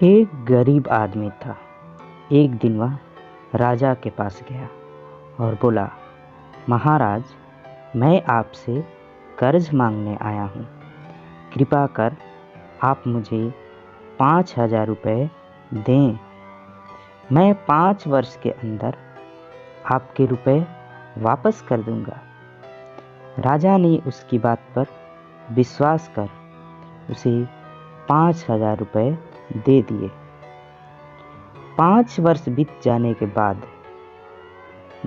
एक गरीब आदमी था। एक दिन वह राजा के पास गया और बोला, महाराज, मैं आपसे कर्ज मांगने आया हूँ। कृपा कर आप मुझे 5,000 रुपये दें। मैं 5 वर्ष के अंदर आपके रुपए वापस कर दूंगा। राजा ने उसकी बात पर विश्वास कर उसे 5,000 रुपये दे दिए। 5 वर्ष बीत जाने के बाद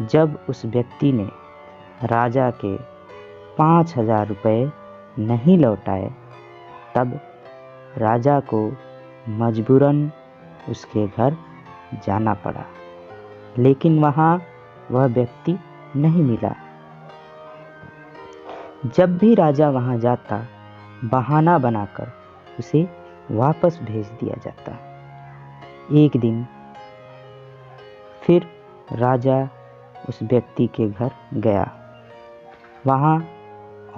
जब उस व्यक्ति ने राजा के 5,000 रुपये नहीं लौटाए, तब राजा को मजबूरन उसके घर जाना पड़ा, लेकिन वहाँ वह व्यक्ति नहीं मिला। जब भी राजा वहाँ जाता, बहाना बनाकर उसे वापस भेज दिया जाता। एक दिन फिर राजा उस व्यक्ति के घर गया। वहाँ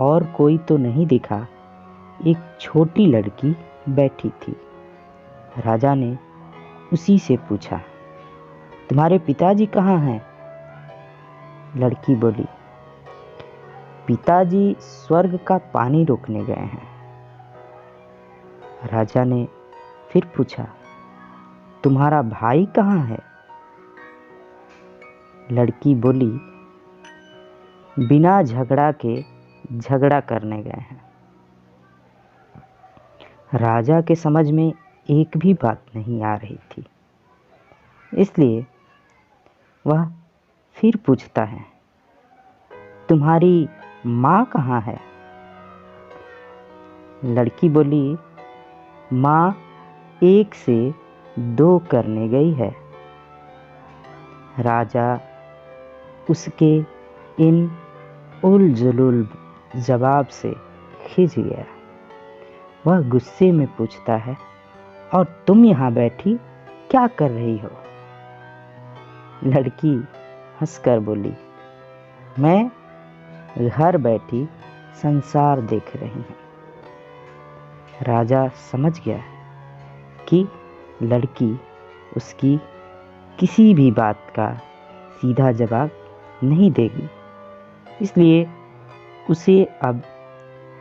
और कोई तो नहीं दिखा, एक छोटी लड़की बैठी थी। राजा ने उसी से पूछा, तुम्हारे पिताजी कहाँ हैं? लड़की बोली, पिताजी स्वर्ग का पानी रोकने गए हैं। राजा ने फिर पूछा, तुम्हारा भाई कहाँ है? लड़की बोली, बिना झगड़ा के झगड़ा करने गए हैं। राजा के समझ में एक भी बात नहीं आ रही थी, इसलिए वह फिर पूछता है, तुम्हारी माँ कहाँ है? लड़की बोली, माँ 1 से 2 करने गई है। राजा उसके इन उल-जुलूल जवाब से खिंच गया। वह गुस्से में पूछता है, और तुम यहाँ बैठी क्या कर रही हो? लड़की हंसकर बोली, मैं घर बैठी संसार देख रही हूँ। राजा समझ गया कि लड़की उसकी किसी भी बात का सीधा जवाब नहीं देगी, इसलिए उसे अब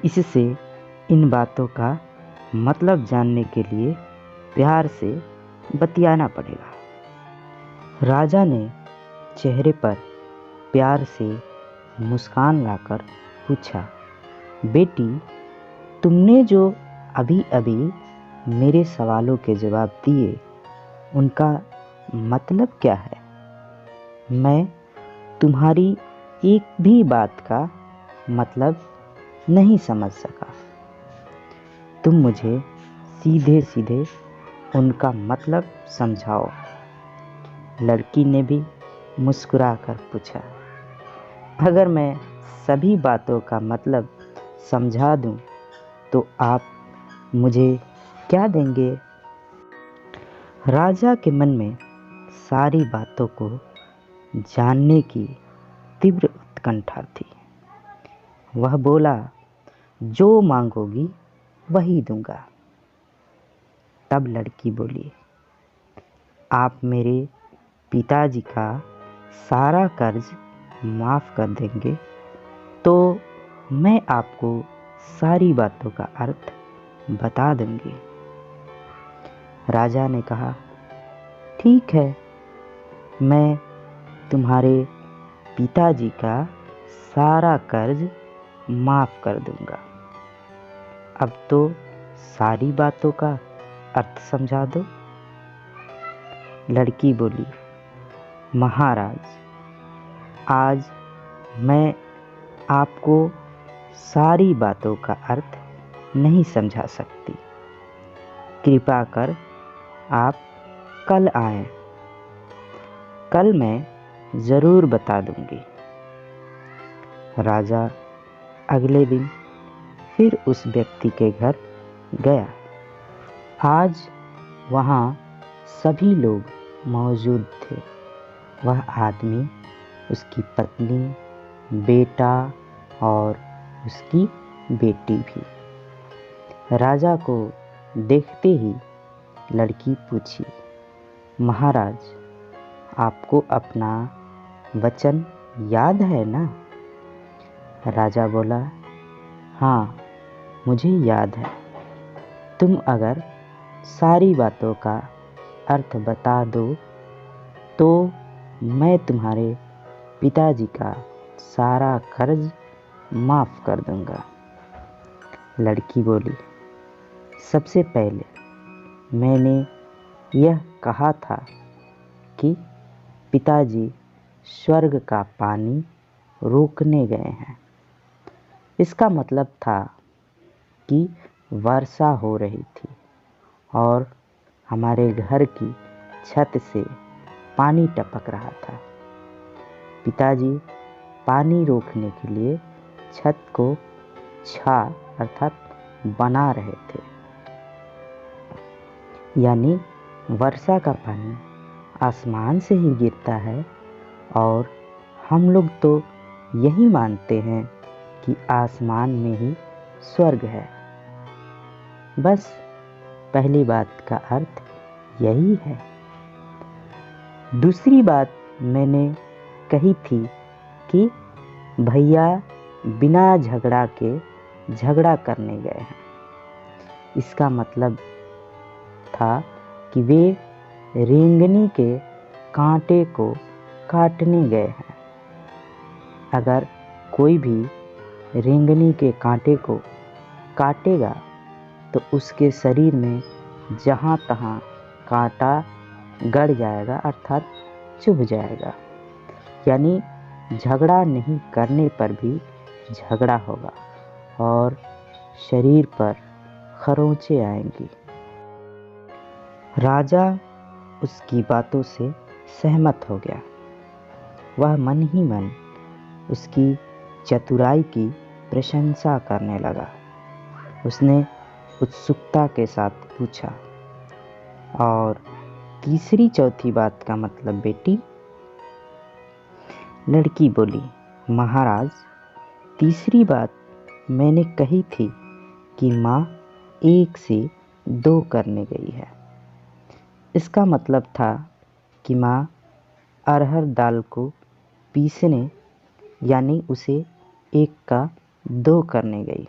इससे इन बातों का मतलब जानने के लिए प्यार से बतियाना पड़ेगा। राजा ने चेहरे पर प्यार से मुस्कान लाकर पूछा, बेटी, तुमने जो अभी अभी मेरे सवालों के जवाब दिए, उनका मतलब क्या है? मैं तुम्हारी एक भी बात का मतलब नहीं समझ सका। तुम मुझे सीधे सीधे उनका मतलब समझाओ। लड़की ने भी मुस्कुराकर पूछा, अगर मैं सभी बातों का मतलब समझा दूं, तो आप मुझे क्या देंगे? राजा के मन में सारी बातों को जानने की तीव्र उत्कंठा थी। वह बोला, जो मांगोगी वही दूंगा। तब लड़की बोली, आप मेरे पिताजी का सारा कर्ज माफ़ कर देंगे तो मैं आपको सारी बातों का अर्थ बता दूंगी। राजा ने कहा, ठीक है, मैं तुम्हारे पिताजी का सारा कर्ज माफ़ कर दूंगा। अब तो सारी बातों का अर्थ समझा दो। लड़की बोली, महाराज, आज मैं आपको सारी बातों का अर्थ नहीं समझा सकती। कृपा कर आप कल आएं। कल मैं ज़रूर बता दूंगी। राजा अगले दिन फिर उस व्यक्ति के घर गया। आज वहाँ सभी लोग मौजूद थे। वह आदमी, उसकी पत्नी, बेटा और उसकी बेटी भी। राजा को देखते ही लड़की पूछी, महाराज, आपको अपना वचन याद है ना? राजा बोला, हाँ, मुझे याद है। तुम अगर सारी बातों का अर्थ बता दो तो मैं तुम्हारे पिताजी का सारा कर्ज माफ़ कर दूंगा। लड़की बोली, सबसे पहले मैंने यह कहा था कि पिताजी स्वर्ग का पानी रोकने गए हैं। इसका मतलब था कि वर्षा हो रही थी और हमारे घर की छत से पानी टपक रहा था। पिताजी पानी रोकने के लिए छत को छा अर्थात बना रहे थे। यानी वर्षा का पानी आसमान से ही गिरता है और हम लोग तो यही मानते हैं कि आसमान में ही स्वर्ग है। बस पहली बात का अर्थ यही है। दूसरी बात मैंने कही थी कि भैया बिना झगड़ा के झगड़ा करने गए हैं। इसका मतलब था कि वे रेंगनी के कांटे को काटने गए हैं। अगर कोई भी रेंगनी के कांटे को काटेगा तो उसके शरीर में जहाँ तहाँ कांटा गड़ जाएगा अर्थात चुभ जाएगा। यानी झगड़ा नहीं करने पर भी झगड़ा होगा और शरीर पर खरोंचे आएंगी। राजा उसकी बातों से सहमत हो गया। वह मन ही मन उसकी चतुराई की प्रशंसा करने लगा। उसने उत्सुकता के साथ पूछा, और तीसरी चौथी बात का मतलब बेटी? लड़की बोली, महाराज, तीसरी बात मैंने कही थी कि माँ 1 से 2 करने गई है। इसका मतलब था कि माँ अरहर दाल को पीसने यानी उसे 1 का 2 करने गई।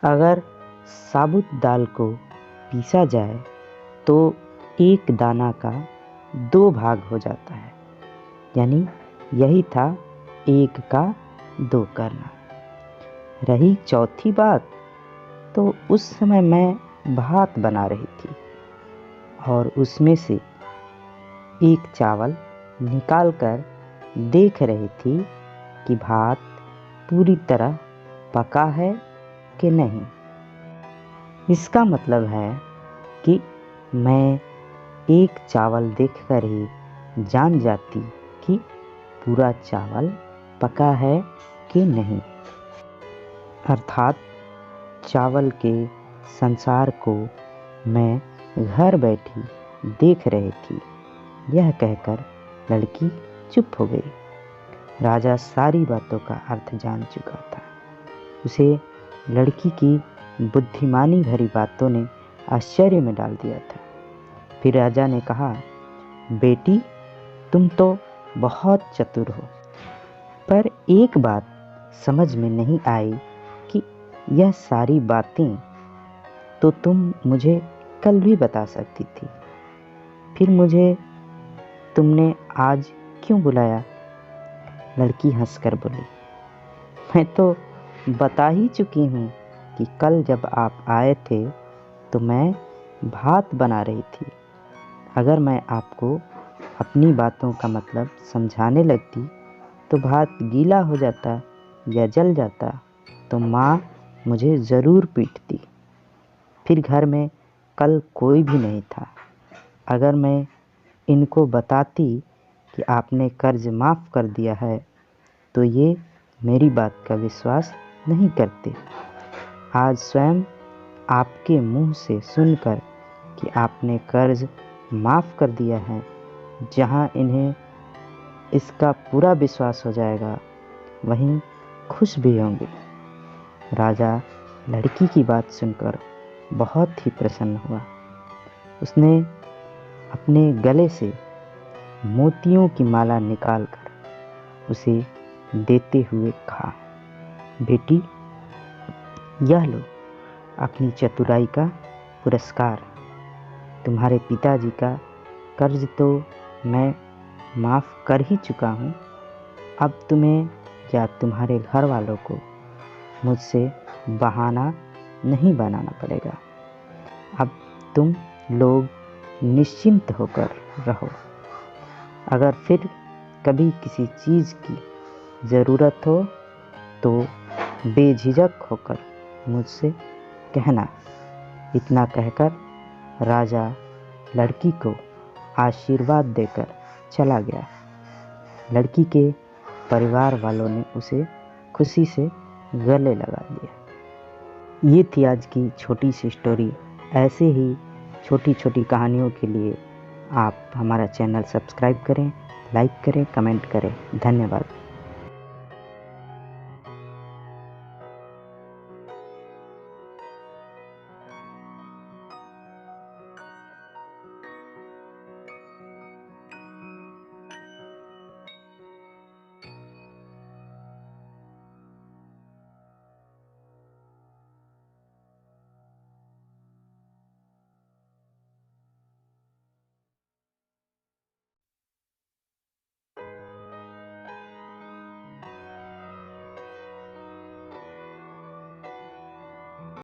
अगर साबुत दाल को पीसा जाए तो 1 दाना का 2 भाग हो जाता है। यानी यही था 1 का 2 करना। रही चौथी बात, तो उस समय मैं भात बना रही थी और उसमें से 1 चावल निकाल कर देख रही थी कि भात पूरी तरह पका है कि नहीं। इसका मतलब है कि मैं 1 चावल देखकर ही जान जाती कि पूरा चावल पका है कि नहीं। अर्थात चावल के संसार को मैं घर बैठी देख रही थी। यह कहकर लड़की चुप हो गई। राजा सारी बातों का अर्थ जान चुका था। उसे लड़की की बुद्धिमानी भरी बातों ने आश्चर्य में डाल दिया था। फिर राजा ने कहा, बेटी, तुम तो बहुत चतुर हो, पर एक बात समझ में नहीं आई कि यह सारी बातें तो तुम मुझे कल भी बता सकती थी, फिर मुझे तुमने आज क्यों बुलाया? लड़की हंसकर बोली, मैं तो बता ही चुकी हूँ कि कल जब आप आए थे तो मैं भात बना रही थी। अगर मैं आपको अपनी बातों का मतलब समझाने लगती तो भात गीला हो जाता या जल जाता तो माँ मुझे ज़रूर पीटती। फिर घर में कल कोई भी नहीं था। अगर मैं इनको बताती कि आपने कर्ज माफ़ कर दिया है तो ये मेरी बात का विश्वास नहीं करते। आज स्वयं आपके मुंह से सुनकर कि आपने कर्ज माफ़ कर दिया है, जहां इन्हें इसका पूरा विश्वास हो जाएगा वहीं खुश भी होंगे। राजा लड़की की बात सुनकर बहुत ही प्रसन्न हुआ। उसने अपने गले से मोतियों की माला निकालकर उसे देते हुए कहा, बेटी, यह लो अपनी चतुराई का पुरस्कार। तुम्हारे पिताजी का कर्ज तो मैं माफ़ कर ही चुका हूँ। अब तुम्हें या तुम्हारे घर वालों को मुझसे बहाना नहीं बनाना पड़ेगा। अब तुम लोग निश्चिंत होकर रहो। अगर फिर कभी किसी चीज़ की ज़रूरत हो तो बेझिझक होकर मुझसे कहना। इतना कहकर राजा लड़की को आशीर्वाद देकर चला गया। लड़की के परिवार वालों ने उसे खुशी से गले लगा लिया। ये थी आज की छोटी सी स्टोरी। ऐसे ही छोटी छोटी कहानियों के लिए आप हमारा चैनल सब्सक्राइब करें, लाइक करें, कमेंट करें। धन्यवाद।